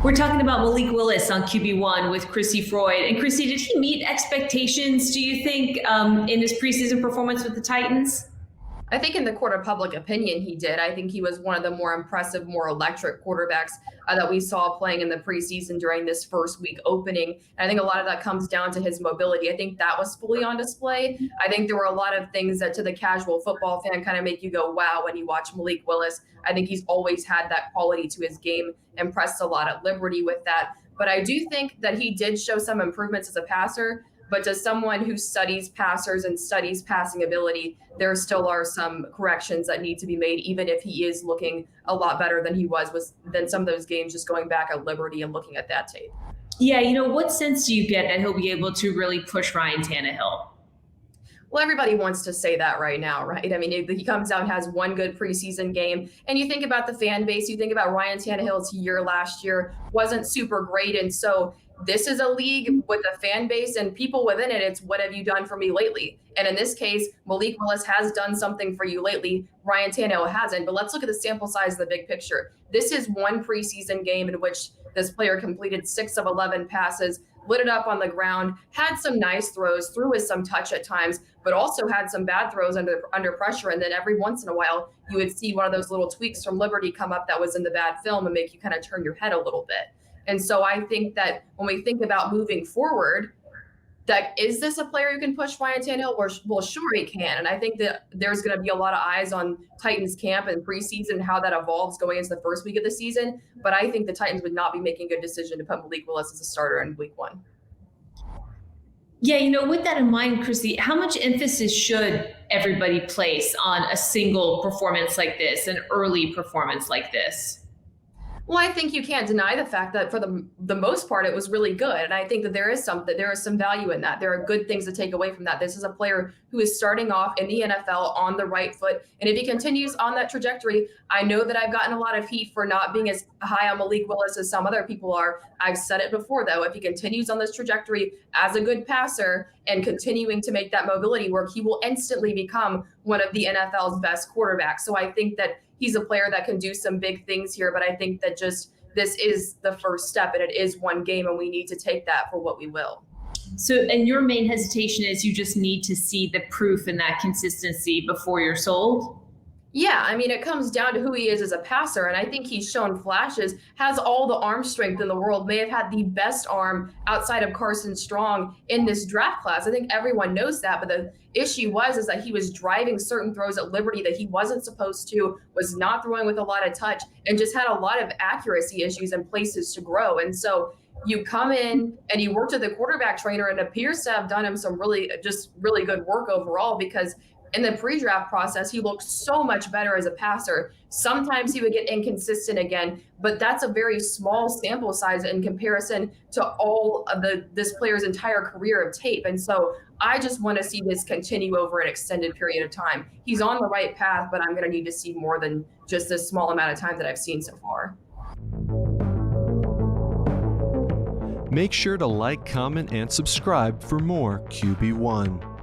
We're talking about Malik Willis on QB1 with Crissy, Froyd. And Crissy, did he meet expectations, do you think, in his preseason performance with the Titans? I think in the court of public opinion, he did. I think he was one of the more impressive, more electric quarterbacks that we saw playing in the preseason during this first week opening. And I think a lot of that comes down to his mobility. I think that was fully on display. I think there were a lot of things that to the casual football fan kind of make you go, wow, when you watch Malik Willis. I think he's always had that quality to his game, impressed a lot at Liberty with that. But I do think that he did show some improvements as a passer. But to someone who studies passers and studies passing ability, there still are some corrections that need to be made, even if he is looking a lot better than he was than some of those games just going back at Liberty and looking at that tape. Yeah, what sense do you get that he'll be able to really push Ryan Tannehill? Well, everybody wants to say that right now, right? I mean, he comes out and has one good preseason game, and you think about the fan base, you think about Ryan Tannehill's year last year wasn't super great, and so this is a league with a fan base and people within it. It's what have you done for me lately? And in this case, Malik Willis has done something for you lately. Ryan Tannehill hasn't. But let's look at the sample size of the big picture. This is one preseason game in which this player completed 6 of 11 passes, lit it up on the ground, had some nice throws, threw with some touch at times, but also had some bad throws under pressure. And then every once in a while, you would see one of those little tweaks from Liberty come up that was in the bad film and make you kind of turn your head a little bit. And so I think that when we think about moving forward, that is this a player who can push Ryan Tannehill? Well, sure he can. And I think that there's going to be a lot of eyes on Titans camp and preseason, how that evolves going into the first week of the season. But I think the Titans would not be making a good decision to put Malik Willis as a starter in week 1. Yeah, with that in mind, Crissy, how much emphasis should everybody place on a single performance like this, an early performance like this? Well, I think you can't deny the fact that for the most part, it was really good. And I think that there is some value in that. There are good things to take away from that. This is a player who is starting off in the NFL on the right foot. And if he continues on that trajectory, I know that I've gotten a lot of heat for not being as high on Malik Willis as some other people are. I've said it before, though. If he continues on this trajectory as a good passer and continuing to make that mobility work, he will instantly become one of the NFL's best quarterbacks. So I think that he's a player that can do some big things here, but I think that just this is the first step and it is one game and we need to take that for what we will. So, and your main hesitation is you just need to see the proof and that consistency before you're sold? Yeah, I mean, it comes down to who he is as a passer, and I think he's shown flashes, has all the arm strength in the world, may have had the best arm outside of Carson Strong in this draft class. I think everyone knows that, but the issue is that he was driving certain throws at Liberty that he wasn't supposed to, was not throwing with a lot of touch, and just had a lot of accuracy issues and places to grow. And so you come in and you worked with the quarterback trainer and appears to have done him some really good work overall, because in the pre-draft process, he looked so much better as a passer. Sometimes he would get inconsistent again, but that's a very small sample size in comparison to all of this player's entire career of tape. And so I just want to see this continue over an extended period of time. He's on the right path, but I'm going to need to see more than just this small amount of time that I've seen so far. Make sure to like, comment, and subscribe for more QB1.